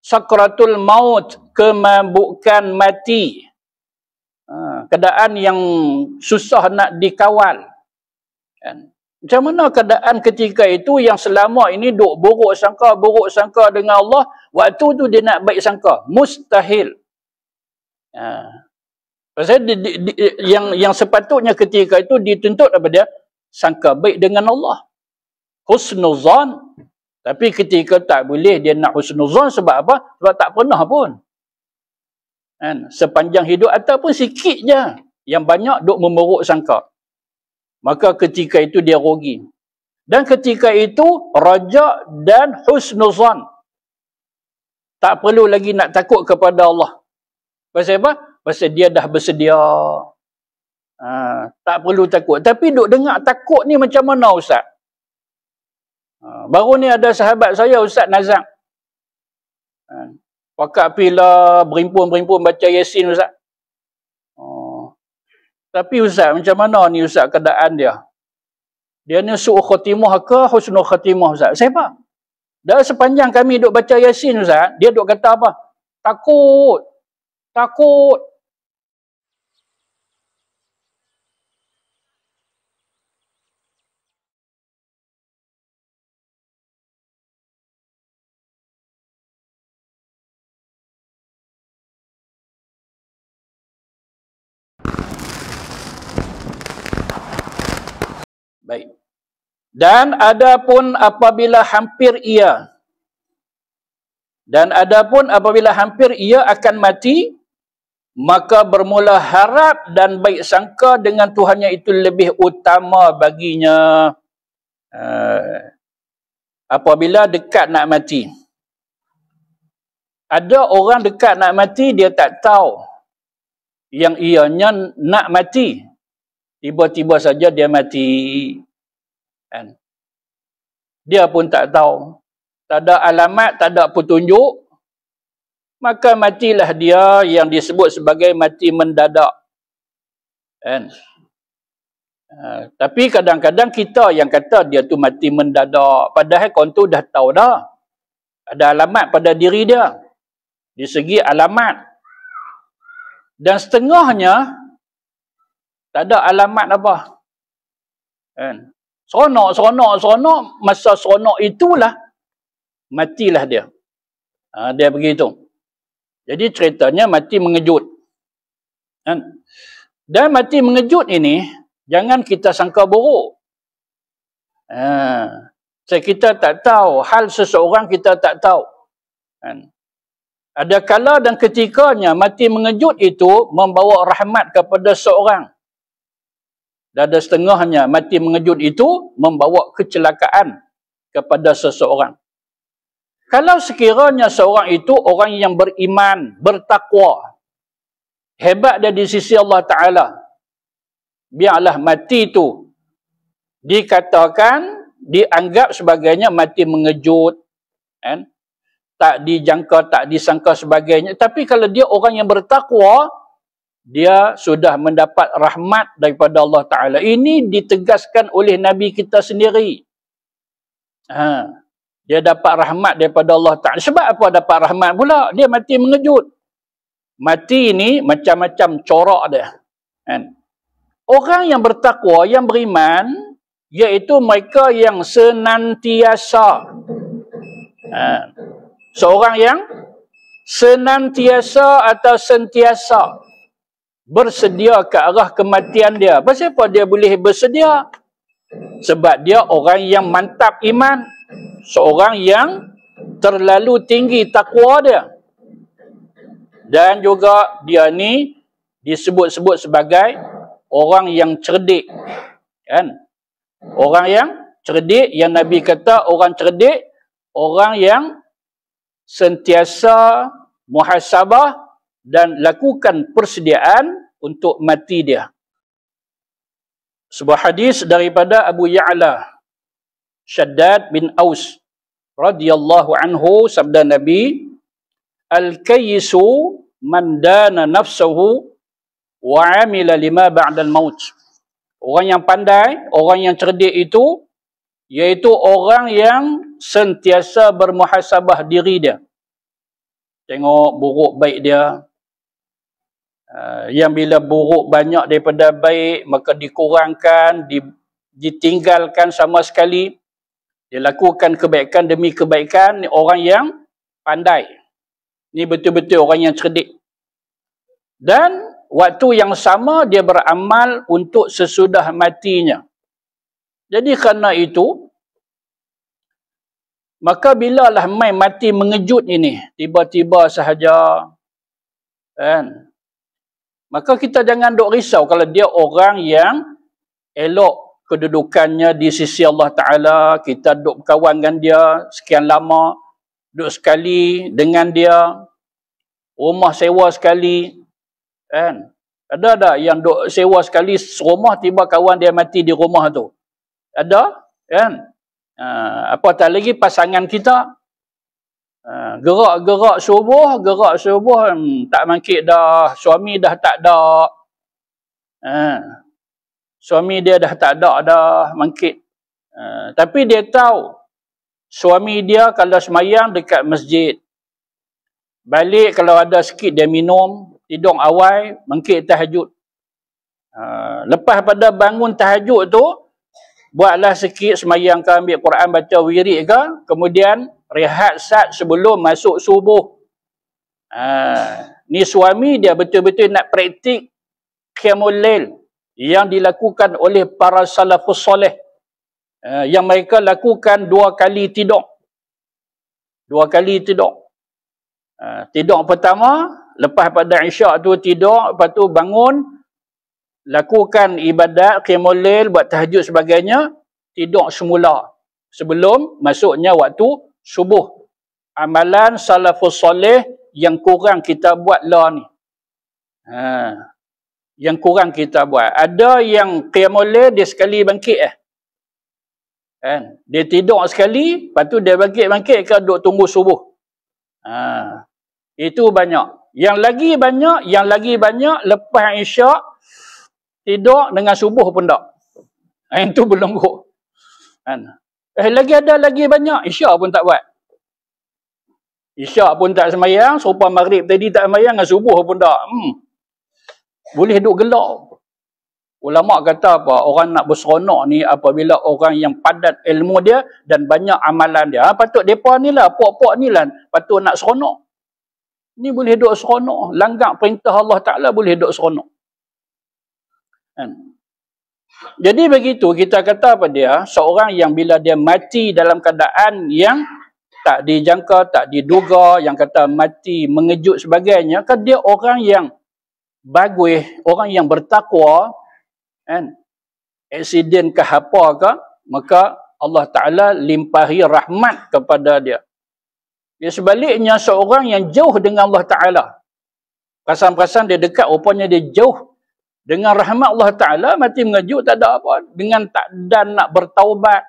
sakratul maut, kemabukan mati. Keadaan yang susah nak dikawal. Kan? Macam mana keadaan ketika itu yang selama ini duk buruk sangka dengan Allah, waktu tu dia nak baik sangka? Mustahil. Pasal yang sepatutnya ketika itu dituntut apa dia? Sangka baik dengan Allah. Husnuzan. Tapi ketika tak boleh dia nak husnuzan sebab apa? Sebab tak pernah pun. Kan? Sepanjang hidup ataupun sikit je. Yang banyak duk memeruk sangka. Maka ketika itu dia rugi. Dan ketika itu raja dan husnuzan. Tak perlu lagi nak takut kepada Allah. Pasal apa? Pasal dia dah bersedia. Tak perlu takut. Tapi duk dengar takut ni macam mana Ustaz? Baru ni ada sahabat saya Ustaz Nazak. Pakak pila berimpun-berimpun baca Yasin Ustaz. Tapi Ustaz, macam mana ni Ustaz keadaan dia? Dia ni su'u khatimah ke husnul khatimah Ustaz? Siapa? Dah sepanjang kami duk baca Yasin Ustaz, dia duk kata apa? Takut. Takut. Baik. Dan adapun apabila hampir ia akan mati, maka bermula harap dan baik sangka dengan Tuhannya itu lebih utama baginya. Apabila dekat nak mati. Ada orang dekat nak mati, dia tak tahu yang ianya nak mati. Tiba-tiba saja dia mati. Kan? Dia pun tak tahu. Tak ada alamat, tak ada petunjuk. Maka matilah dia yang disebut sebagai mati mendadak. Kan? Tapi kadang-kadang kita yang kata dia tu mati mendadak. Padahal kawan tu dah tahu dah. Ada alamat pada diri dia. Di segi alamat. Dan setengahnya tak ada alamat apa. Kan? Seronok. Masa seronok itulah matilah dia. Dia begitu. Jadi ceritanya mati mengejut. Kan? Dan mati mengejut ini jangan kita sangka buruk. Kita tak tahu hal seseorang, kita tak tahu. Kan? Ada kala dan ketikanya mati mengejut itu membawa rahmat kepada seorang. Dan ada setengahnya mati mengejut itu membawa kecelakaan kepada seseorang. Kalau sekiranya seorang itu orang yang beriman, bertakwa, hebat dia di sisi Allah Ta'ala, biarlah mati itu dikatakan, dianggap sebagainya mati mengejut, kan? Tak dijangka, tak disangka sebagainya. Tapi kalau dia orang yang bertakwa, dia sudah mendapat rahmat daripada Allah Ta'ala. Ini ditegaskan oleh Nabi kita sendiri. Dia dapat rahmat daripada Allah Ta'ala. Sebab apa dapat rahmat pula? Dia mati mengejut. Mati ini macam-macam corak dia. Kan? Orang yang bertakwa, yang beriman, iaitu mereka yang senantiasa. Seorang yang senantiasa atau sentiasa bersedia ke arah kematian dia. Pasal apa dia boleh bersedia? Sebab dia orang yang mantap iman. Seorang yang terlalu tinggi takwa dia. Dan juga dia ni disebut-sebut sebagai orang yang cerdik. Kan? Orang yang cerdik, yang Nabi kata orang cerdik, orang yang sentiasa muhasabah dan lakukan persediaan untuk mati dia. Sebuah hadis daripada Abu Ya'la Shaddad bin Aus radhiyallahu anhu, sabda Nabi, al-kayyisu man dana nafsuhu wa amila lima ba'dal maut. Orang yang pandai, orang yang cerdik itu, iaitu orang yang sentiasa bermuhasabah diri dia. tengok buruk baik dia. Yang bila buruk banyak daripada baik, maka dikurangkan, ditinggalkan sama sekali. Dia lakukan kebaikan demi kebaikan. Ni orang yang pandai. Ni betul-betul orang yang cerdik. Dan waktu yang sama dia beramal untuk sesudah matinya. Jadi kerana itu, maka bilalah mai mati mengejut ini, tiba-tiba sahaja, kan? Maka kita jangan duk risau kalau dia orang yang elok kedudukannya di sisi Allah Ta'ala, kita duk berkawan dengan dia sekian lama, duk sekali dengan dia, rumah sewa sekali, kan? Ada yang duk sewa sekali rumah, tiba kawan dia mati di rumah tu. Ada, kan? Apatah lagi pasangan kita, gerak subuh, tak mangkit dah, suami dah tak ada, suami dia dah tak ada dah mangkit, tapi dia tahu suami dia kalau semayang dekat masjid, balik kalau ada sikit dia minum, tidur awal, mangkit tahajud. Lepas pada bangun tahajud tu, buatlah sikit semayang ke, ambil Quran, baca wirid ke, kemudian rehat sat sebelum masuk subuh. Ni suami dia betul-betul nak praktik qiyamul lail yang dilakukan oleh para salafus soleh, yang mereka lakukan 2 kali tidur. 2 kali tidur. Tidur pertama, lepas pada isyak tu tidur, lepas tu bangun, lakukan ibadat qiyamul lail, buat tahajud sebagainya, tidur semula sebelum masuknya waktu subuh. Amalan salafus soleh yang kurang kita buat lah ni. Yang kurang kita buat. Ada yang qiyamul lail dia sekali bangkit kan? Dia tidur sekali, lepas tu dia bangkit ke duk tunggu subuh. Itu banyak. Yang lagi banyak lepas isyak tidur dengan subuh pun tak. Itu belum kok. Lagi banyak, isyak pun tak buat. Isyak pun tak semayang, serupa maghrib tadi tak semayang, dengan subuh pun tak. Boleh duk gelak. Ulama kata apa? Orang nak berseronok ni apabila orang yang padat ilmu dia dan banyak amalan dia. Patut mereka ni lah, puak-puak ni lah, patut nak seronok. Ni boleh duk seronok. Langgar perintah Allah Ta'ala boleh duk seronok. Jadi begitu kita kata pada dia, seorang yang bila dia mati dalam keadaan yang tak dijangka, tak diduga, yang kata mati mengejut sebagainya, kan dia orang yang bagus, orang yang bertakwa, kan? Aksiden ke apa ke, maka Allah Ta'ala limpahi rahmat kepada dia. Dia sebaliknya seorang yang jauh dengan Allah Ta'ala, perasan-perasan dia dekat, rupanya dia jauh dengan rahmat Allah Ta'ala, mati mengejut, tak ada apa. Dengan tak ada nak bertaubat,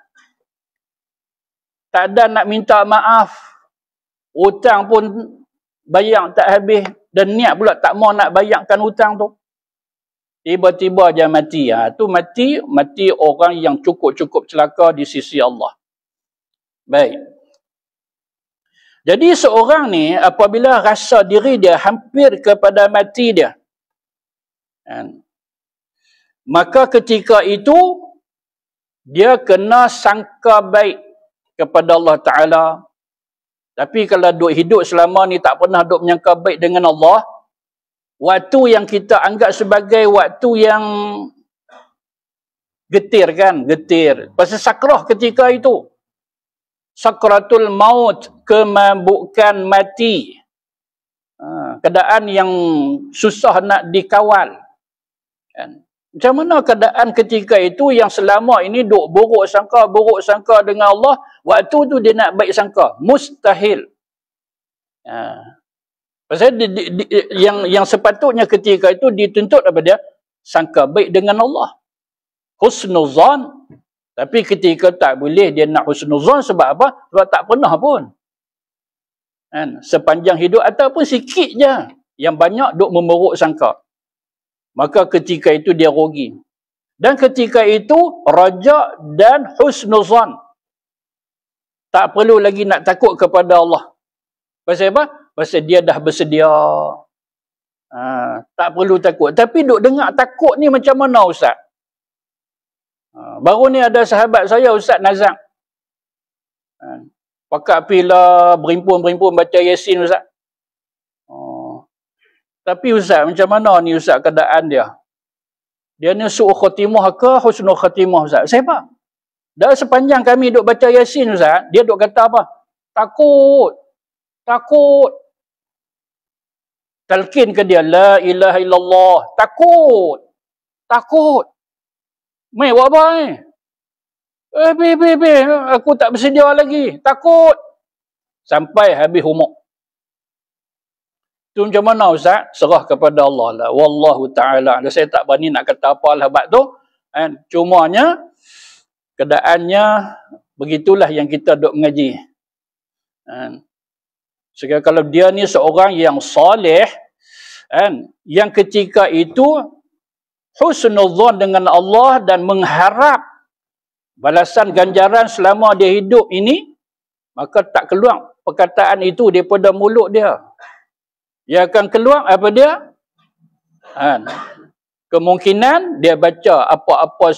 tak ada nak minta maaf, hutang pun bayar tak habis, dan niat pula tak mau nak bayarkan hutang tu. Tiba-tiba dia mati. Tu mati orang yang cukup-cukup celaka di sisi Allah. Baik. Jadi seorang ni apabila rasa diri dia hampir kepada mati dia, maka ketika itu dia kena sangka baik kepada Allah Ta'ala. Tapi kalau duk hidup selama ni tak pernah duk menyangka baik dengan Allah, waktu yang kita anggap sebagai waktu yang getir kan, getir. Pasal sakrah ketika itu, sakratul maut, kemabukan mati, keadaan yang susah nak dikawal. Macam mana keadaan ketika itu yang selama ini duk buruk sangka dengan Allah, waktu tu dia nak baik sangka, mustahil. Pasal yang sepatutnya ketika itu dituntut apa dia? Sangka baik dengan Allah, husnuzan. Tapi ketika tak boleh dia nak husnuzan, sebab apa? Sebab tak pernah pun, sepanjang hidup ataupun sikit je, yang banyak duk memeruk sangka. Maka ketika itu dia rugi. Dan ketika itu raja dan husnuzan. Tak perlu lagi nak takut kepada Allah. Pasal apa? Pasal dia dah bersedia. Tak perlu takut. Tapi duk dengar takut ni macam mana Ustaz? Baru ni ada sahabat saya Ustaz Nazak. Pakat pila berimpun-berimpun baca Yasin Ustaz. Tapi Ustaz, macam mana ni Ustaz keadaan dia? Dia ni su'u khatimah ke husnul khatimah Ustaz? Siapa? Dah sepanjang kami duk baca Yasin Ustaz, dia duk kata apa? Takut. Takut. Talqin ke dia, la ilaha illallah. Takut. Takut. Mai buat apa ni? Aku tak bersedia lagi. Takut. Sampai habis umur. Itu macam mana Ustaz? Serah kepada Allah lah. Wallahu ta'ala. Saya tak berani nak kata apa lah bab tu. Cumanya, keadaannya begitulah yang kita duk mengaji. Sekarang kalau dia ni seorang yang soleh, yang ketika itu husnudzon dengan Allah dan mengharap balasan ganjaran selama dia hidup ini, maka tak keluar perkataan itu daripada mulut dia. Dia akan keluar apa dia? Kemungkinan dia baca apa-apa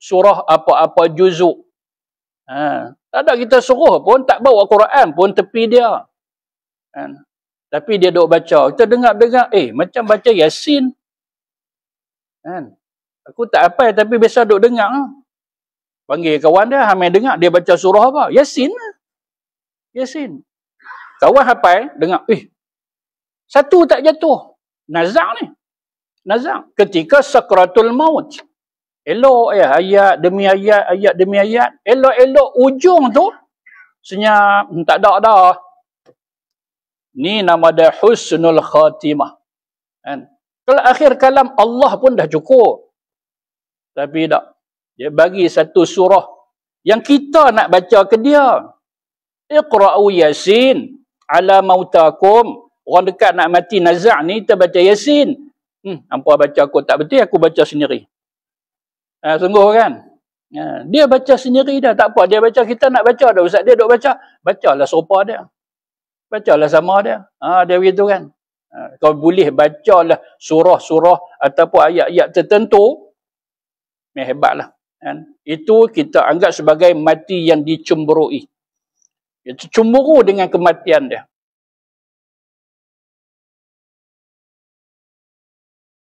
surah, apa-apa juzuk. Tak ada kita suruh pun, tak bawa Quran pun tepi dia. Tapi dia duk baca. Kita dengar-dengar, macam baca Yasin. Aku tak apa tapi biasa duk dengar. Panggil kawan dia, hamil dengar, dia baca surah apa? Yasin. Yasin. Kawan hafal, dengar, satu tak jatuh. Nazak ni. Nazak. Ketika sakratul maut. Elok ayat demi ayat, ayat demi ayat. Elok-elok ujung tu, senyap, tak ada dah. Ni nama dia husnul khatimah. Kalau akhir kalam Allah pun dah cukup. Tapi tak. Dia bagi satu surah yang kita nak baca ke dia. Iqra'u Yasin ala mautakum. Orang dekat nak mati nazak ni, kita baca Yasin. Hampa baca aku tak betul, aku baca sendiri. Sungguh kan? Dia baca sendiri dah. Tak apa, dia baca, kita nak baca dah Ustaz. Dia duk baca, bacalah serupa dia. Bacalah sama dia. Dia begitu kan. Kau boleh bacalah surah-surah ataupun ayat-ayat tertentu, hebatlah. Itu kita anggap sebagai mati yang dicemburui. Itu cemburu dengan kematian dia.